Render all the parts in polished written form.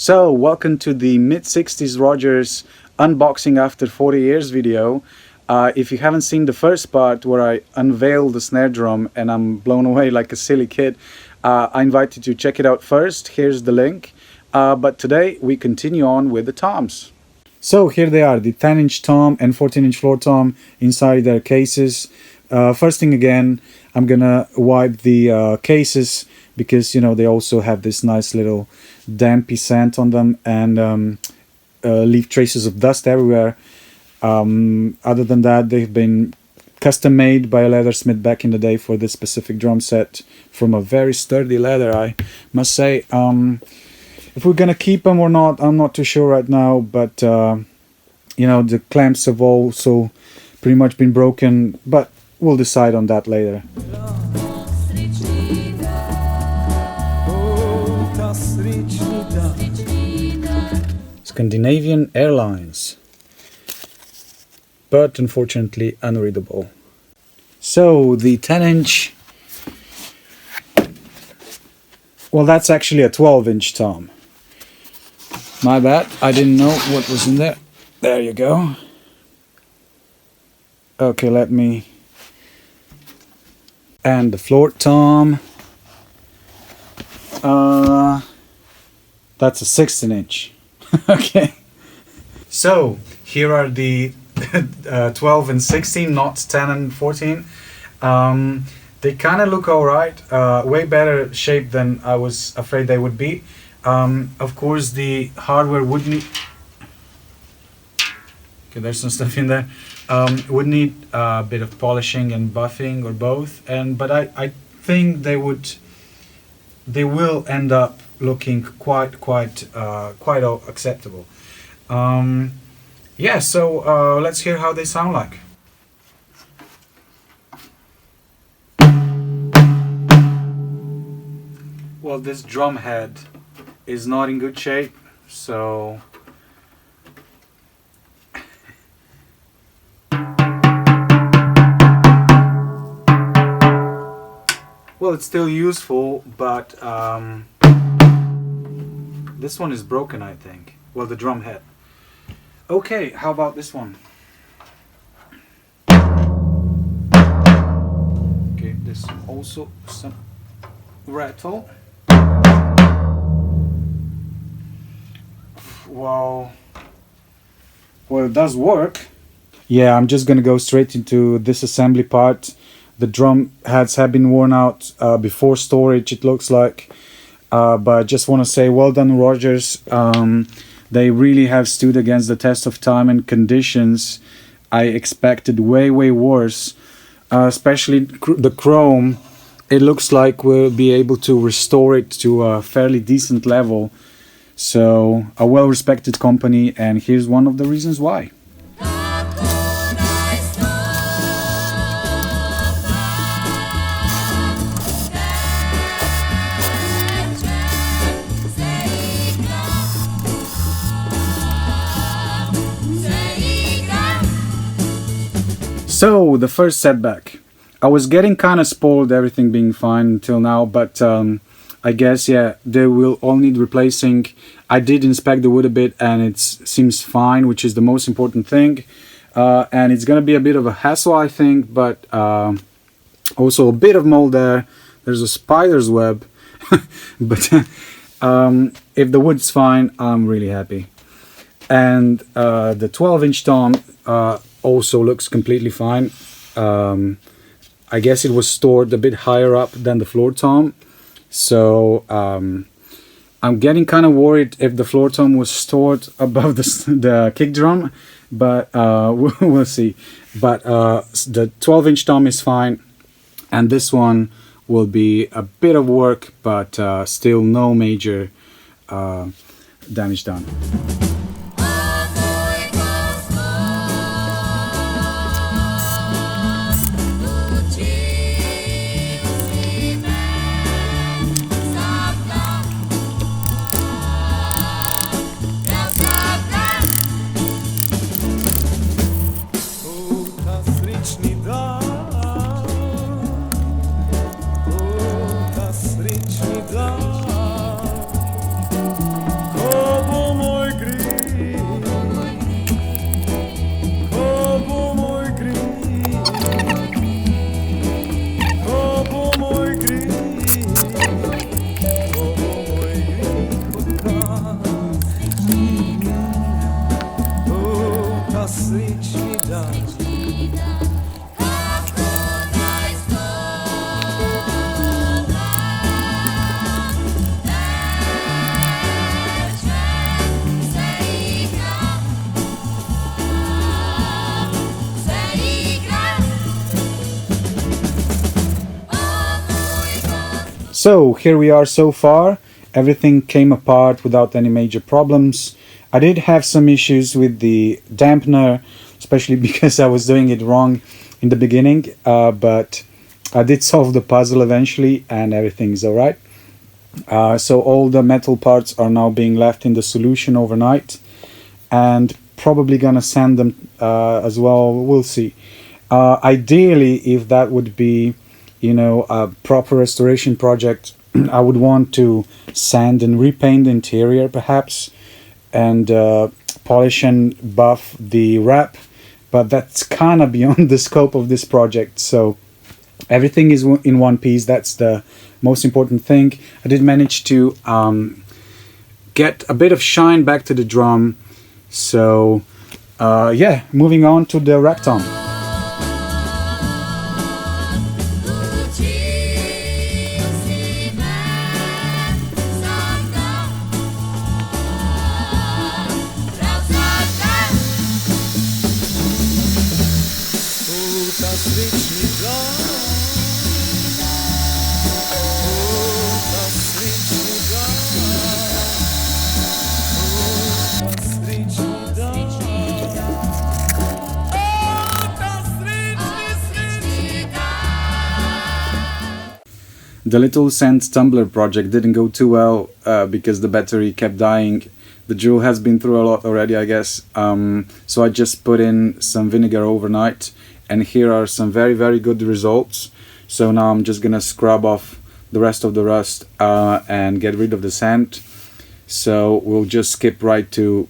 So, welcome to the mid-60s Rogers unboxing after 40 years video. If you haven't seen the first part where I unveil the snare drum and I'm blown away like a silly kid, I invite you to check it out first. Here's the link. But today we continue on with the toms. So here they are, the 10-inch tom and 14-inch floor tom inside their cases. First thing again, I'm gonna wipe the cases because, you know, they also have this nice little dampy scent on them and leave traces of dust everywhere. Other than that, they've been custom made by a leathersmith back in the day for this specific drum set from a very sturdy leather, I must say. If we're gonna keep them or not, I'm not too sure right now, but you know, the clamps have also pretty much been broken, but we'll decide on that later. Scandinavian Airlines, but unfortunately unreadable. So the 10-inch, well, that's actually a 12-inch tom. My bad, I didn't know what was in there. There you go. Okay, let me... And the floor tom. That's a 16-inch. Okay. So, here are the 12 and 16, not 10 and 14. They kind of look alright, way better shape than I was afraid they would be. Of course, the hardware would need... Okay, there's some stuff in there. Would need a bit of polishing and buffing or both, but I think they will end up looking quite acceptable. Yeah, so let's hear how they sound like. Well, this drum head is not in good shape, so well, it's still useful, but this one is broken, I think. Well, the drum head. Okay, how about this one? Okay, this also some rattle. Wow. Well, it does work. Yeah, I'm just gonna go straight into this assembly part. The drum heads have been worn out before storage, it looks like. But I just want to say well done, Rogers. They really have stood against the test of time and conditions. I expected way worse, especially the chrome. It looks like we'll be able to restore it to a fairly decent level. So a well-respected company, and here's one of the reasons why. So, the first setback. I was getting kind of spoiled, everything being fine until now, but I guess, yeah, they will all need replacing. I did inspect the wood a bit and it seems fine, which is the most important thing. And it's gonna be a bit of a hassle, I think, but also a bit of mold there. There's a spider's web, but if the wood's fine, I'm really happy. And the 12-inch tom also looks completely fine. I guess it was stored a bit higher up than the floor tom, so I'm getting kind of worried if the floor tom was stored above the kick drum, but we'll see. But the 12-inch tom is fine, and this one will be a bit of work, but still no major damage done. Oh So here we are so far. Everything came apart without any major problems. I did have some issues with the dampener, especially because I was doing it wrong in the beginning, but I did solve the puzzle eventually and everything's alright. So all the metal parts are now being left in the solution overnight, and probably gonna sand them as well. We'll see. Ideally, if that would be, you know, a proper restoration project, I would want to sand and repaint the interior perhaps, and polish and buff the wrap, but that's kind of beyond the scope of this project. So everything is in one piece. That's the most important thing. I did manage to get a bit of shine back to the drum. So yeah, moving on to the rack tom. The little sand tumbler project didn't go too well because the battery kept dying. The drill has been through a lot already, I guess. So I just put in some vinegar overnight, and here are some very good results. So now I'm just gonna scrub off the rest of the rust and get rid of the sand. So we'll just skip right to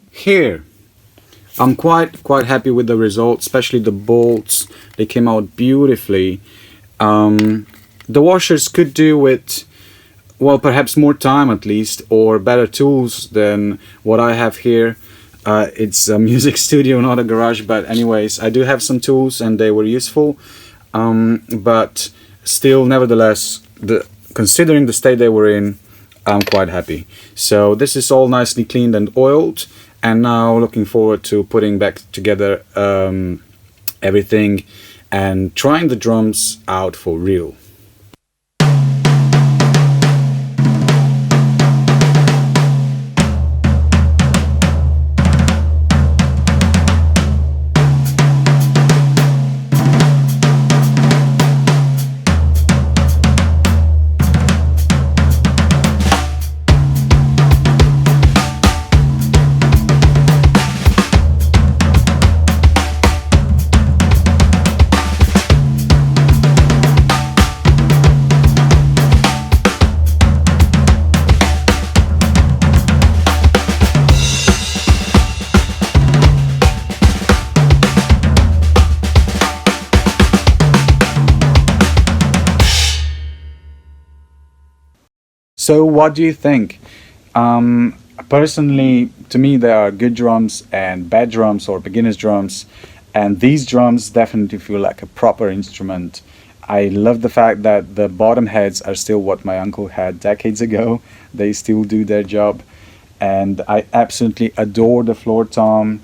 here. I'm quite happy with the result, especially the bolts. They came out beautifully. The washers could do with, well, perhaps more time at least, or better tools than what I have here. It's a music studio, not a garage, but anyways, I do have some tools and they were useful. But still, nevertheless, considering the state they were in, I'm quite happy. So this is all nicely cleaned and oiled, and now looking forward to putting back together everything and trying the drums out for real. So what do you think? Personally, to me, there are good drums and bad drums, or beginner's drums, and these drums definitely feel like a proper instrument. I love the fact that the bottom heads are still what my uncle had decades ago. They still do their job, and I absolutely adore the floor tom.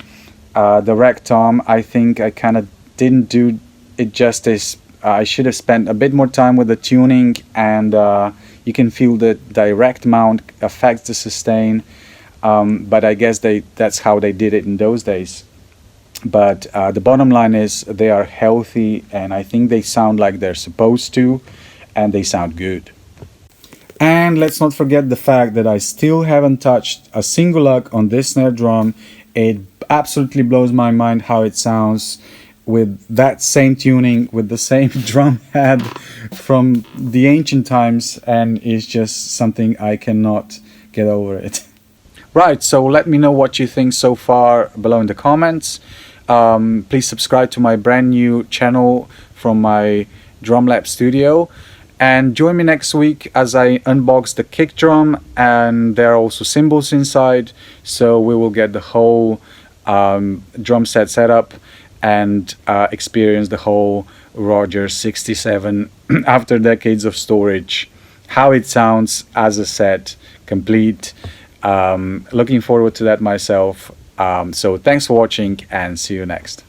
The rack tom, I think I kind of didn't do it justice. I should have spent a bit more time with the tuning, and you can feel the direct mount affects the sustain, but I guess that's how they did it in those days. But the bottom line is they are healthy, and I think they sound like they're supposed to, and they sound good. And let's not forget the fact that I still haven't touched a single lug on this snare drum. It absolutely blows my mind how it sounds with that same tuning, with the same drum head from the ancient times, and it's just something I cannot get over it. Right, so let me know what you think so far below in the comments. Please subscribe to my brand new channel from my Drum Lab studio, and join me next week as I unbox the kick drum, and there are also cymbals inside, so we will get the whole drum set up and experience the whole Roger 67 after decades of storage, how it sounds as a set complete. Looking forward to that myself. So thanks for watching, and see you next.